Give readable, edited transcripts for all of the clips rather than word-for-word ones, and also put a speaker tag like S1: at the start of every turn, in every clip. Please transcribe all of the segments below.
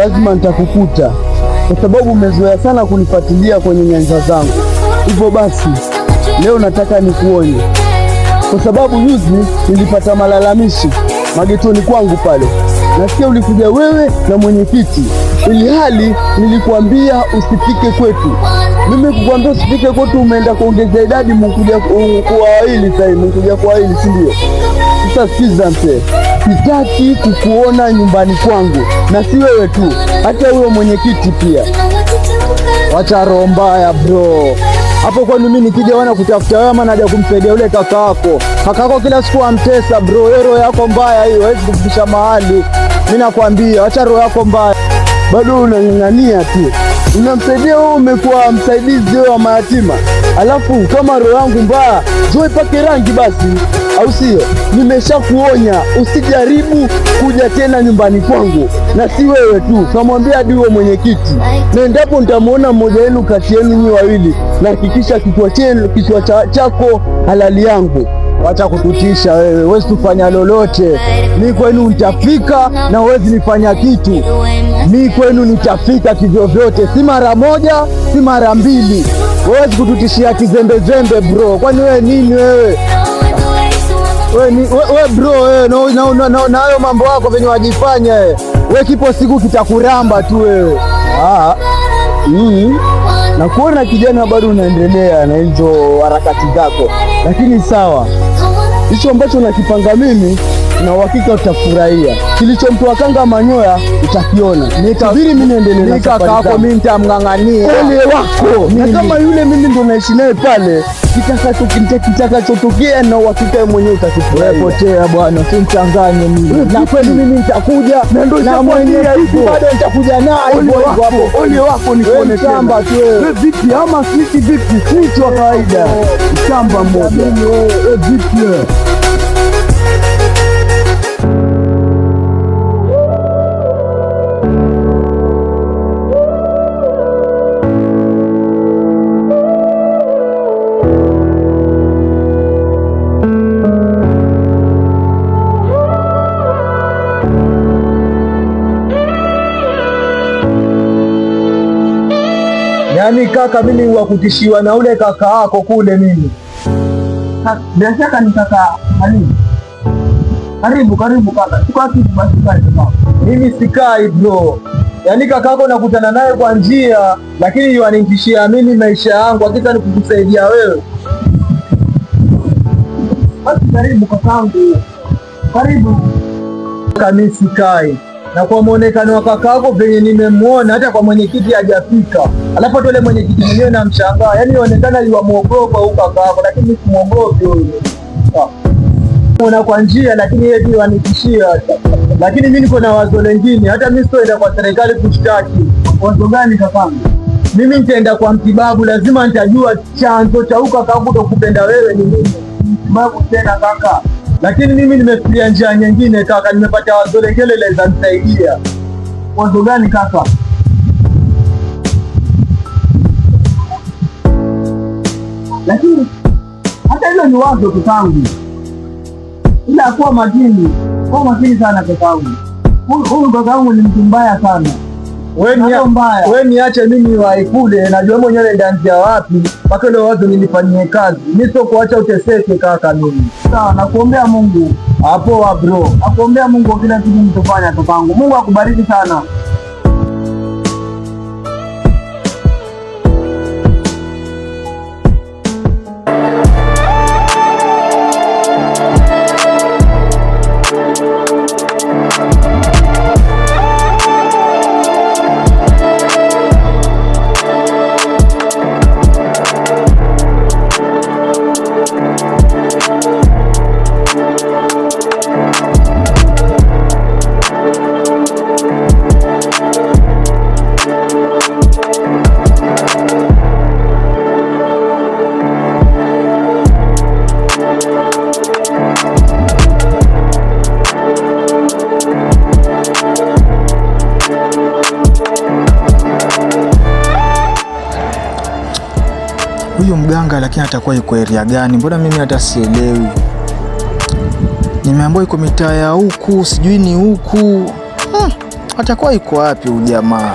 S1: lazima nitakukuta, kwa sababu umezoea sana kunifuatilia kwenye nyanja zangu. Hivyo basi leo nataka nikuonye, kwa sababu juzi nilipata malalamishi magetoni kwangu pale. Nasikia ulikuja wewe na mwenyekiti, ili hali nilikuambia usifike kwetu. Mimi kukuambia usifike kwetu, umeenda kuongeza idadi, mkuja kwa wawili. Sasa mkuja kwa wawili, si ndio? Sasa sikiza mzee, sitaki kukuona nyumbani kwangu, na si wewe tu, hata huyo mwenyekiti pia. Wacha roho mbaya bro. Hapo kwani mimi nikija wana kutafuta wewe ama naja kumsaidia yule kaka yako? Kaka yako kila siku amtesa bro. Wewe roho yako mbaya hiyo, haiwezi kufikisha mahali. Mimi nakwambia, acha roho yako mbaya. Bado unang'ang'ania tu. Unamsaidia wewe, umekuwa msaidizi wa mayatima. Alafu kama roho yangu mbaya, njoo ipake rangi basi. Au sio? Nimeshakuonya usijaribu kuja tena nyumbani kwangu, na si wewe tu, kamwambia hadi huyo mwenyekiti. Na endapo nitamuona mmoja wenu kati yenu nyinyi wawili, na hakikisha kichwa chako halali yangu. Wacha kututisha wewe, huwezi kufanya lolote. Mimi kwenu nitafika na huwezi nifanya kitu. Mimi kwenu nitafika kivyovyote, si mara moja, si mara mbili. Huwezi kututishia kizembezembe bro. Kwani wewe nini wewe? We bro, na hayo mambo yako venye wajifanya we, kipo siku kitakuramba tu wewe. Na kuona kijana bado unaendelea na hizo harakati zako, lakini sawa, hicho ambacho nakipanga mimi na uhakika utafurahia. Kilichomtoa kanga manyoya utakiona. Nitabiri mimi niendelee na safari yako, mimi nitamng'ang'ania. Ole wako. Na kama yule mimi ndo naishi naye pale, kitakachotokea na uhakika mwenyewe utakifurahia. Potea bwana, usimchanganye mimi. Na kweli mimi nitakuja na mwenyewe hivi bado nitakuja naye hapo. Ole wako nikuone shamba tu wewe. Vipi ama sisi vipi? Sisi wa kawaida. Shamba moja. Wewe vipi wewe? Yaani kaka, mimi wakutishiwa na ule kaka yako kule mimi. Bila shaka ni kaka Ali. Karibu kaka. Tuko wapi basi pale kaka? Mimi sikai bro. Yaani kaka yako nakutana naye kwa njia, lakini yanitishia mimi maisha yangu, hakika ni kukusaidia wewe. Basi karibu kakangu. Karibu. Kama sikai. Na kwa muonekano wa kakako venye nimemwona, hata kwa mwenyekiti hajafika. Alafu tole mwenyekiti mwenyewe namshangaa. Yaani inaonekana yuamuogopa huyu kakako, lakini simuogopi huyo. Muona kwa njia, lakini yeye pia anitishia. Lakini mimi niko na wazo lingine, hata mimi sitoenda kwa serikali kushtaki. Wazo gani kakangu? Mimi nitaenda kwa mtibabu, lazima nitajua chanzo cha huyu kakako kutokupenda wewe ni nini. Mtibabu tena kaka. Lakini mimi nimefikiria njia nyingine kaka, nimepata wazo lingine la nisaidia. Wazo gani kaka? Lakini hata hilo ni wazo kakangu, ila kuwa makini sana kakangu. Huyu kakangu ni mtu mbaya sana. Wewe niache mimi waikule, najua mwenyewe ndaanzia wapi mpaka ile wazo nilifanyie kazi. Mimi sio kuacha uteseke kaka mimi. Sawa, nakuombea Mungu. Hapo wa bro. Nakuombea Mungu kila kitu mtofanya kakangu. Mungu akubariki sana.
S2: Huyu mganga lakini atakuwa yuko area gani? Mbona mimi hata sielewi. Nimeambiwa yuko mitaa ya huku, sijui ni huku. atakuwa yuko wapi huyu jamaa?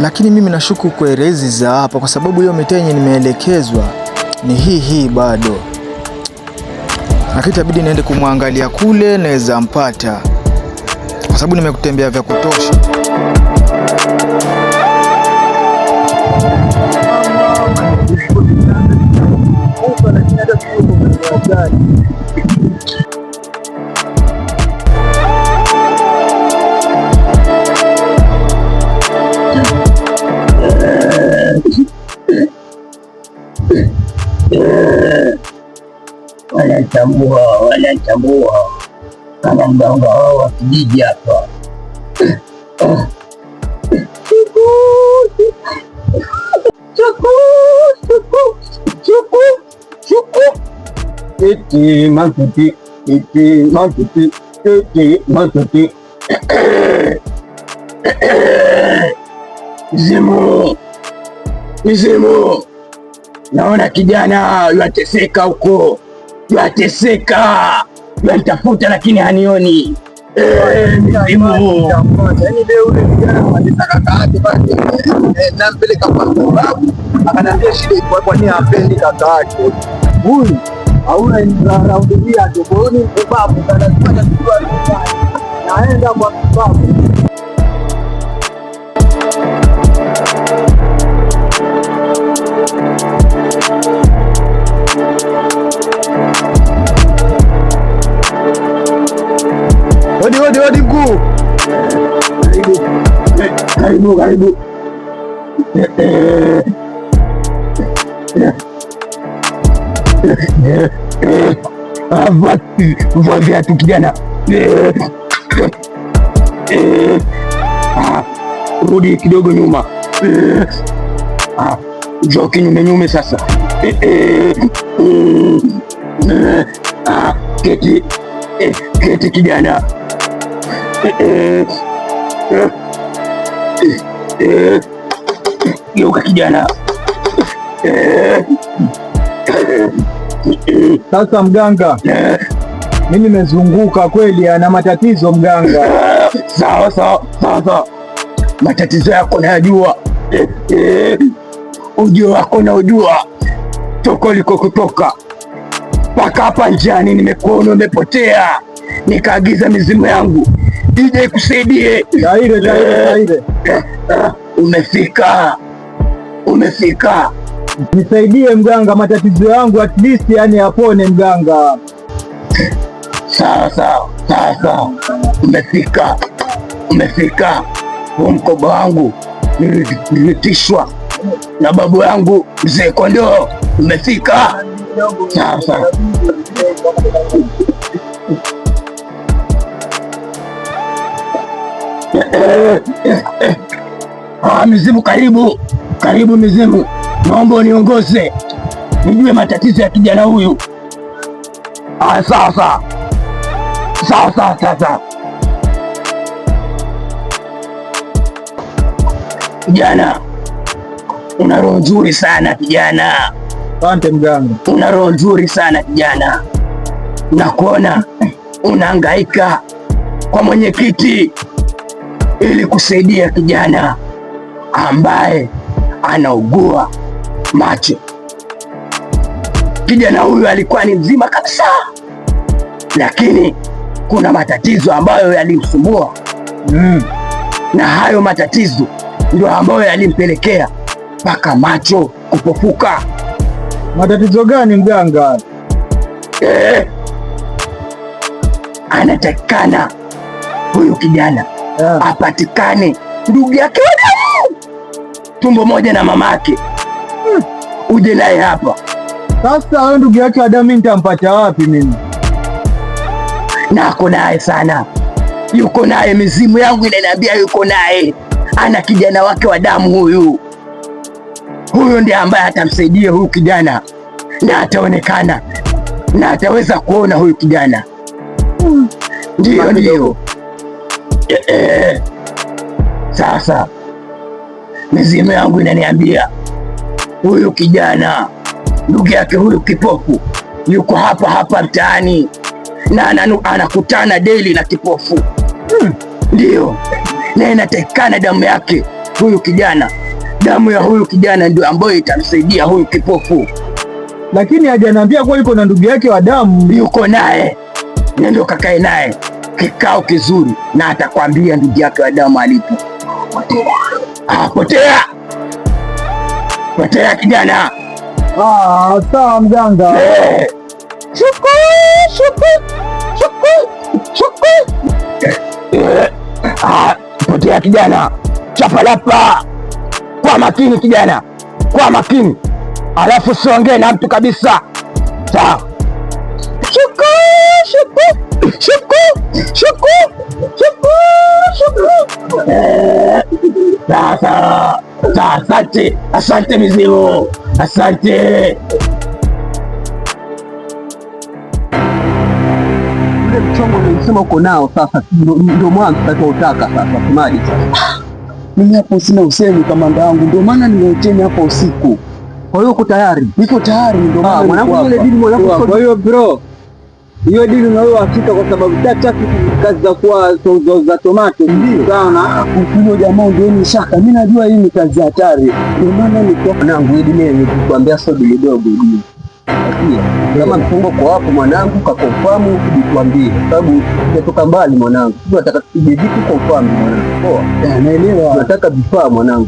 S2: Lakini mimi nashuku kwere hizi za hapa, kwa sababu hiyo mitaa yenye nimeelekezwa ni hii bado, lakini itabidi niende kumwangalia kule, naweza mpata kwa sababu nimekutembea vya kutosha.
S3: Wanatambua kama mganga wao wa kijiji hapa. Iti mantuti. Mizimu, naona kijana yateseka huko, yateseka, yanitafuta lakini hanioni. Mizimu,
S1: yaani leo ule kijana alitaka kaka yake basi nampeleka kwa babu, akanambia shida iko kwa nini hapendi kaka yake huyu, hauna raudia toboni babu kana kufanya kitu naenda kwa babu. Hodi mkuu.
S3: Karibu. Vua viatu kijana. Rudi kidogo nyuma. Njoo kinyume sasa. Keti kijana. Geuka kijana.
S1: Sasa mganga, mimi nimezunguka kweli, ana matatizo mganga.
S3: Sawa. Matatizo yako nayajua. Ujio wako na ujua toko liko kutoka mpaka hapa njiani, nimekuona umepotea, nikaagiza mizimu yangu ije ikusaidie.
S1: Taire.
S3: Umefika.
S1: Nisaidie mganga, matatizo yangu at least yani yapone mganga.
S3: Sawa. Umefika. Huu mkoba wangu nilitishwa na babu yangu mzee Kondoo. Umefika. Sawa. Mizimu, karibu mizimu, naomba uniongoze nijue matatizo ya kijana huyu. Sawa. Kijana, una roho nzuri sana kijana.
S1: Asante mganga.
S3: Una roho nzuri sana kijana, nakuona unahangaika kwa mwenyekiti ili kusaidia kijana ambaye anaugua macho. Kijana huyu alikuwa ni mzima kabisa, lakini kuna matatizo ambayo yalimsumbua. Na hayo matatizo ndio ambayo yalimpelekea mpaka macho kupofuka.
S1: Matatizo gani mganga?
S3: Anatakikana huyu kijana apatikane ndugu yake wa damu, tumbo moja na mamake. Uje naye hapa.
S1: Sasa huyo ndugu yake wa damu nitampata wapi mimi?
S3: Nako naye sana, yuko naye, mizimu yangu inaniambia yuko naye, ana kijana wake wa damu huyu. Huyo ndiye ambaye atamsaidia huyu kijana na ataonekana na ataweza kuona huyu kijana. Ndio. Sasa mizimu yangu inaniambia huyu kijana ndugu yake huyu kipofu yuko hapa mtaani na anakutana daily na kipofu. Ndio, na inatakikana damu yake huyu kijana, damu ya huyu kijana ndio ambayo itamsaidia huyu kipofu.
S1: Lakini hajaniambia kuwa yuko na ndugu yake wa damu.
S3: Yuko naye, ndio kakae naye kikao kizuri, na atakwambia ndugu yake wa damu alipo. Potea potea kijana.
S1: Sawa mganga.
S3: Potea kijana, chapalapa. Kwa makini kijana, kwa makini, alafu siongee na mtu kabisa. Sawa. Asante, asante mizimu, asante.
S1: Ule mchongo ulisema uko nao sasa, ndio mwanzo utaka sasa kumaji sasa. Mimi hapo sina usemi kamanda wangu, ndio maana nimeiteni hapo usiku. Kwa hiyo uko tayari? Niko tayari, ndio maana mwanangu ile dili mwanangu. Kwa hiyo bro, hiyo dili na wewe hakika, kwa sababu tataki kazi za kuwa za tomato ndio sana kufuno jamaa, ndio ni shaka. Mimi najua hii ni kazi hatari, ndio maana niko mwanangu dili nikuambia sio dili dogo dili. Kama mfungo kwa hapo mwanangu, kakonfamu kutuambie, sababu tumetoka mbali mwanangu, tunataka tupige vitu konfamu mwanangu. Poa, naelewa, tunataka vifaa mwanangu.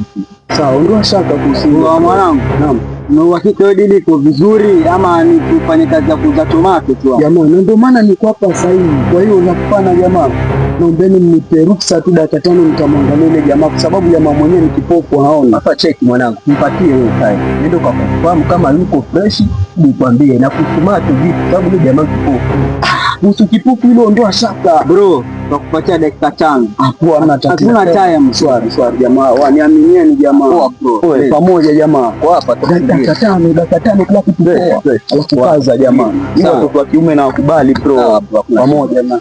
S1: Sawa, ondoa shaka kuhusu mwanangu. Naam, na uhakika hiyo dili iko vizuri ama ni kufanya kazi ya kuuza tomato tu jamaa? Ndio maana niko hapa sasa hivi. Kwa hiyo unakufanya jamaa, naombeni mnipe ruhusa tu dakika 5 nitamwangalia ile jamaa, kwa sababu jamaa mwenyewe ni kipofu haoni. Hapa cheki mwanangu, nipatie wewe time, nenda ukakufahamu kama yuko fresh, nikwambie na kutomato vipi, sababu ile jamaa kipofu. Kuhusu kipofu hilo ondoa shaka bro, nakupatia dakika 5. Hapo hamna tatizo. Hatuna time. Swali jamaa, waniaminie ni jamaa. Poa bro. Pamoja jamaa. Kwa hapa dakika 5 kila kitu poa. Alafu kaza jamaa. Ni watoto wa kiume na wakubali bro. Pamoja na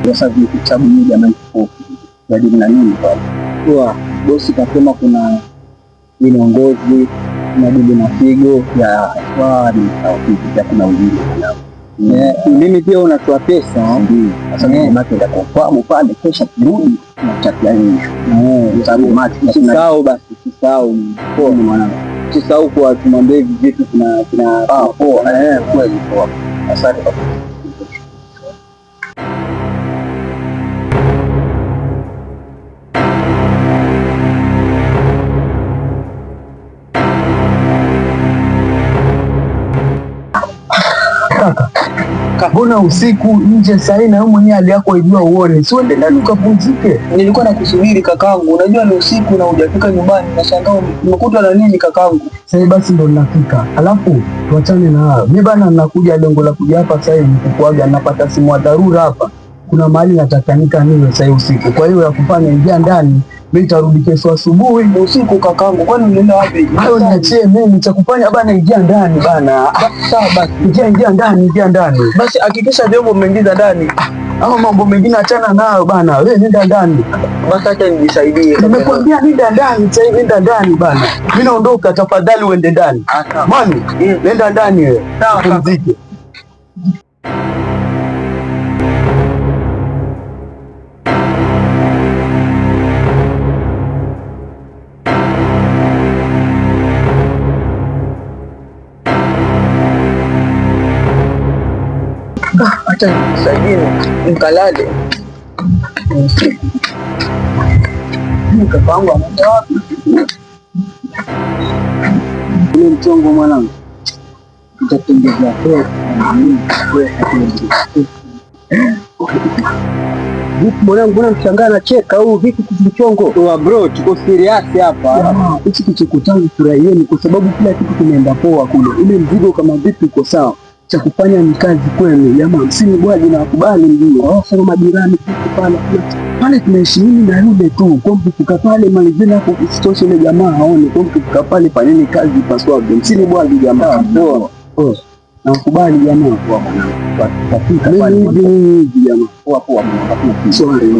S1: sasa vipi chabu ni jamaa kipofu. Zaidi na nini bwana? Kwa bosi kasema kuna viongozi na bibi na figo ya swali au kitu kuna ujinga. Mimi pia unatoa pesa ndio. Sasa mimi ndio kufahamu pale kesha kirudi na chapia hii. Sababu mati usisahau basi, usisahau kwa mwanangu. Usisahau kwa tumwambie hivi vitu kuna poa. Kweli poa. Asante kwa Kabona usiku nje saa na wewe mwenyewe hali yako ijua uone. Si uende ndani ukapumzike. Nilikuwa nakusubiri kakangu. Unajua ni usiku na hujafika nyumbani. Nashangaa umekutwa na nini kakangu? Sasa basi ndo ninafika. Alafu tuachane na hayo. Mimi bana ninakuja, lengo la kuja hapa sasa hivi kukuaga, napata simu ya dharura hapa. Kuna mahali natakanika niwe sasa usiku. Kwa hiyo ya kufanya ingia ndani, mimi nitarudi kesho asubuhi. Ni usiku kakangu. Kwani unaenda wapi? Hayo niachie mimi, nitakufanya bana, ingia ndani bana. Sawa basi. Ingia ndani. Basi hakikisha vyombo umeingiza ndani. Au mambo mengine achana nayo bana. Wewe nenda ndani. Basi acha nijisaidie. Nimekwambia nenda ndani, sasa hivi nenda ndani bana. Mimi naondoka, tafadhali uende ndani. Mami, nenda ndani wewe. Sawa, pumzike. Acha nisaidie nikalale. Nikapangu anaenda wapi? Ule mchongo mwanangu. Tutatengeza pesa. Vipi mwanangu, mbona mshangaa na cheka huu vipi mchongo? Wa bro, tuko serious hapa. Hichi kicheko changu furahieni kwa sababu kila kitu kimeenda poa kule. Ule mzigo kama vipi uko sawa. Cha kufanya ni kazi kwenu jamaa, msini bwaji na wakubali ndio. Sasa majirani pale tunaishi mimi na yule tu. Kwa mfika pale malizeni hapo isitoshe ile jamaa haone. Kwa mfika pale paneni kazi paswavyo. Msini bwaji jamaa. Poa. Na wakubali jamaa kwa mwanangu. Tutafika pale hivi jamaa. Poa mwanangu. Sorry.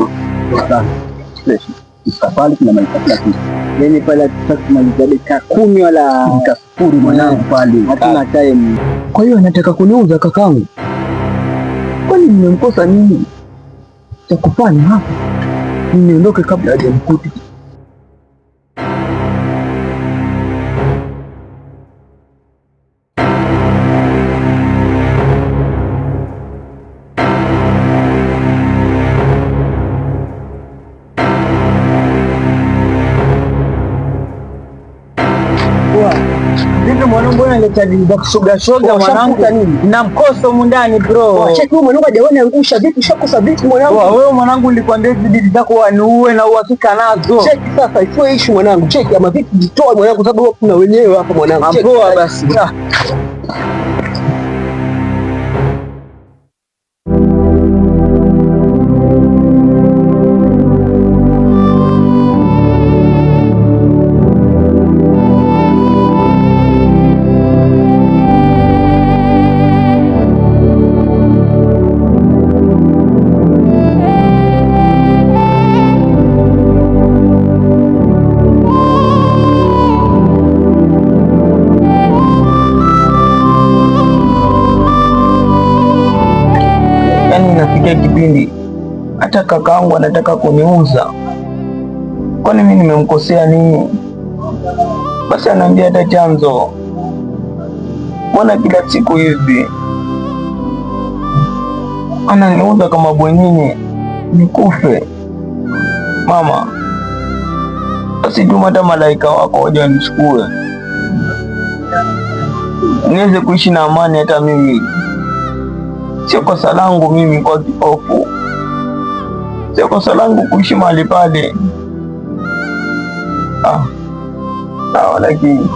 S1: Sana. Fresh. Pale kuna maisha kitu. Yaani pale tutamaliza dakika 10 wala dakika 0 mwanangu pale. Hatuna time. Kwa hiyo anataka kuniuza kakangu. Kwani nimemkosa nini? Cha kufanya hapa niondoke kabla hajanikuta.
S3: Vipi mwanangu, mbona unaleta vitu kushoga shoga mwanangu? Namkosa humu ndani bro.
S1: Cheki mwanangu, hajaona angusha vipi, shakosa vipi mwanangu?
S3: Wewe mwanangu, nilikwambia hizi bibi zako waniue na uhakika nazo.
S1: Cheki sasa, isiwe issue mwanangu. Cheki ama vipi, jitoa mwanangu, sababu kuna wenyewe hapa mwanangu.
S3: Poa basi. Inafikia kipindi hata kakaangu anataka kuniuza. Kwani mimi nimemkosea nini? Basi anaambia hata chanzo. Mbona kila siku hivi ananiuza kama bwenyenye nikufe? Mama, basi tuma hata malaika wako waje wanichukue niweze kuishi na amani. Hata mimi sio kosa langu mimi kwa kipofu, sio kosa langu kuishi mahali pale. Sawa lakini